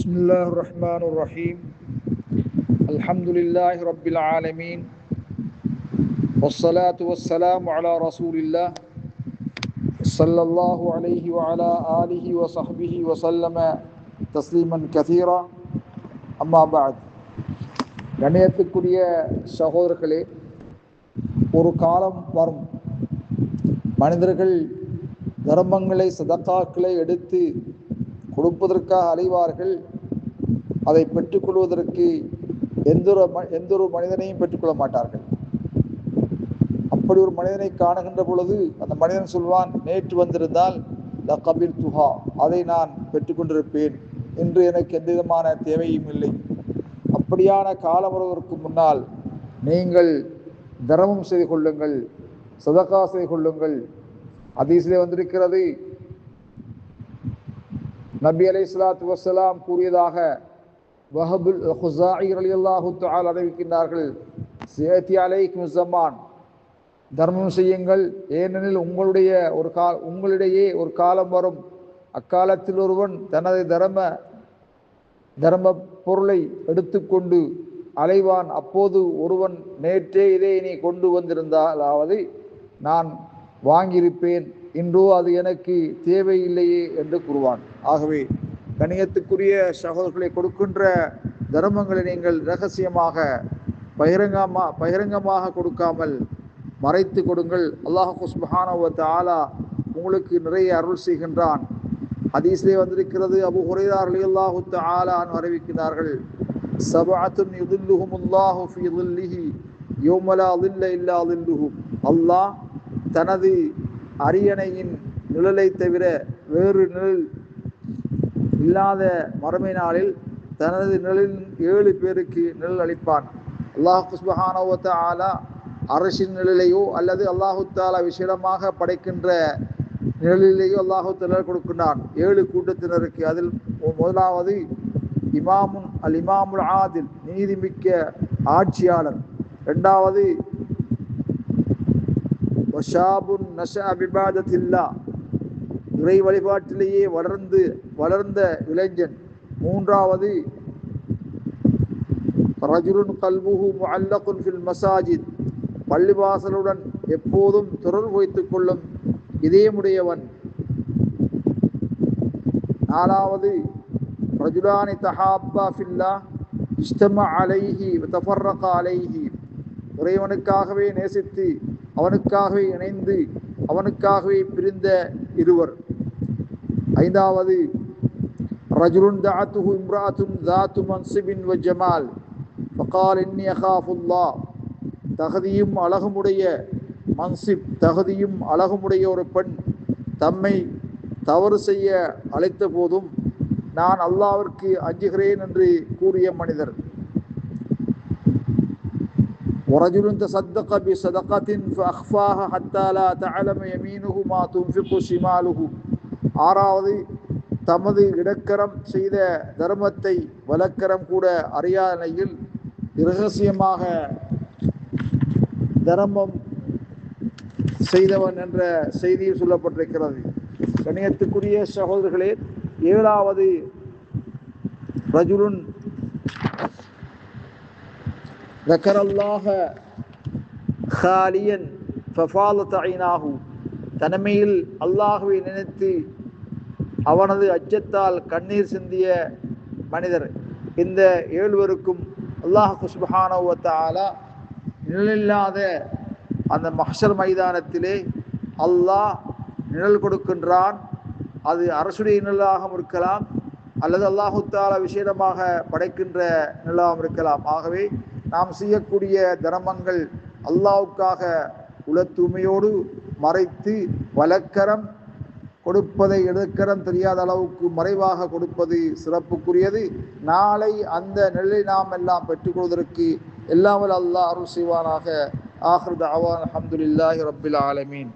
بسم الله الرحمن الرحيم الحمد لله رب العالمين والصلاة والسلام على رسول الله صلى الله عليه وعلى آله وصحبه وسلم تسليما كثيرا أما بعد கண்ணியத்துக்குரிய சகோதரர்களே, ஒரு காலம் வரும் மனிதர்கள் தர்மங்களை சதக்காக்களை எடுத்து கொடுப்பதற்காக அலைவார்கள். அதை பெற்றுக்கொள்வதற்கு எந்த ஒரு மனிதனையும் பெற்றுக்கொள்ள மாட்டார்கள். அப்படி ஒரு மனிதனை காணுகின்ற பொழுது அந்த மனிதன் சொல்வான், நேற்று வந்திருந்தால் கபில் துஹா, அதை நான் பெற்றுக்கொண்டிருப்பேன், இன்று எனக்கு எந்த விதமான தேவையும் இல்லை. அப்படியான காலம் வருவதற்கு முன்னால் நீங்கள் தர்மம் செய்து கொள்ளுங்கள், சதகா செய்து கொள்ளுங்கள். ஹதீஸிலே வந்திருக்கிறது, நபி அலைஹிஸ்ஸலாத்து வஸ்ஸலாம் கூறியதாக வஹபுல் குஸாஇ ரலியல்லாஹு தஆலா அறிவிக்கின்றார்கள், சியத்தி அலைக்கும் ஸமான், தர்மம் செய்யுங்கள், ஏனெனில் உங்களிடையே ஒரு காலம் வரும், அக்காலத்தில் ஒருவன் தனது தர்ம பொருளை எடுத்துக்கொண்டு அலைவான். அப்போது ஒருவன், நேற்றே இதை நீ கொண்டு வந்திருந்தாலாவது நான் வாங்கியிருப்பேன், இன்றோ அது எனக்கு தேவையில்லையே என்று கூறுவான். ஆகவே கண்ணியத்துக்குரிய சகோதரர்களை, கொடுக்கின்ற தர்மங்களை நீங்கள் இரகசியமாக பகிரங்கமாக கொடுக்காமல் மறைத்து கொடுங்கள். அல்லாஹ் சுப்ஹானஹு வ தஆலா உங்களுக்கு நிறைய அருள் செய்கின்றான். ஹதீஸிலே வந்திருக்கிறது, அபூ ஹுரைரா ரலியல்லாஹு தஆலா அன்ஹு அறிவிக்கிறார்கள், சபஅத்துன் யுதில்லுஹுமுல்லாஹு ஃபீ ظில்லிஹி யௌம லா ظில்ல இல்லா ظில்லுஹு. அல்லாஹ் தனது அரியணையின் நிழலை தவிர வேறு நிழல் இல்லாத மறுமை நாளில் தனது நிழலில் 7 பேருக்கு நிழல் அளிப்பான். அல்லாஹ் சுப்ஹானஹு வ தஆலா அரசின் நிழலையோ அல்லது அல்லாஹு தஆலா விசேடமாக படைக்கின்ற நிழலிலேயோ அல்லாஹு தஆலா கொடுக்கின்றான் 7 கூட்டத்தினருக்கு. அதில் முதலாவது இமாமுல் ஆதில், நீதிமிக்க ஆட்சியாளர். இரண்டாவது வஷாபுன் நஷஅ பிஇபாதத்தில்லாஹ், இறை வழிபாட்டிலேயே வளர்ந்த இளைஞன். மூன்றாவது ரஜுலுன் கல்புஹு முஅல்லகுன் ஃபில் மசாஜித், பள்ளிவாசலுடன் எப்போதும் தொடர்பு வைத்துக் கொள்ளும் இதயமுடையவன். நாலாவது ரஜுலானி தஹாப்பா ஃபில்லாஹ் இஜ்தமஅ அலைஹி வ தஃபர்ரக அலைஹி, இறைவனுக்காகவே நேசித்து அவனுக்காகவே இணைந்து அவனுக்காகவே பிரிந்த இருவர். ஐந்தாவது ரஜுலுன் தஅத்துஹு இம்ராஅத்துன் ذات மன்சிபின் வ ஜமால் ஃபகால் இன்னி அகாஃபுல்லாஹ், தகுதியும் அழகுமுடைய தகுதியும் அழகுமுடைய ஒரு பெண் தம்மை தவறு செய்ய அழைத்த போதும் நான் அல்லாஹ்விற்கு அஞ்சுகிறேன் என்று கூறிய மனிதர். ورجل تصدق بصدقة فأخفاها حتى لا تعلم يمينه ما تنفق شماله. ஆறாவது தமது இடக்கரம் செய்த தர்மத்தை வலக்கரம் கூட அறியாத நிலையில் இரகசியமாக தர்மம் செய்தவன் என்ற செய்தியில் சொல்லப்பட்டிருக்கிறது. கண்ணியத்துக்குரிய சகோதரர்களே, 7வது ரஜுலுன் ذكرல்லாஹ خاليا ففاضت عيناه, தனிமையில் அல்லாஹ்வை நினைத்து அவனது அச்சத்தால் கண்ணீர் சிந்திய மனிதர். இந்த 7 அல்லாஹ் சுப்ஹானஹு வ தஆலா நிழலில்லாத அந்த மஹ்ஷர் மைதானத்திலே அல்லாஹ் நிழல் கொடுக்கின்றான். அது அரசுடைய நிழலாகவும் இருக்கலாம், அல்லது அல்லாஹு தஆலா விசேடமாக படைக்கின்ற நிழலாகவும் இருக்கலாம். ஆகவே நாம் செய்யக்கூடிய தர்மங்கள் அல்லாஹ்வுக்காக உள தூய்மையோடு மறைத்து வலக்கரம் கொடுப்பதை இடக்கரம் தெரியாத அளவுக்கு மறைவாக கொடுப்பது சிறப்புக்குரியது. நாளை அந்த நிலை நாம் எல்லாம் பெற்றுக்கொள்வதற்கு எல்லாம் அல்லாஹ் அருள் செய்வானாக. ஆகிர் தஅவானா அல்ஹம்துலில்லாஹி ரப்பில் ஆலமீன்.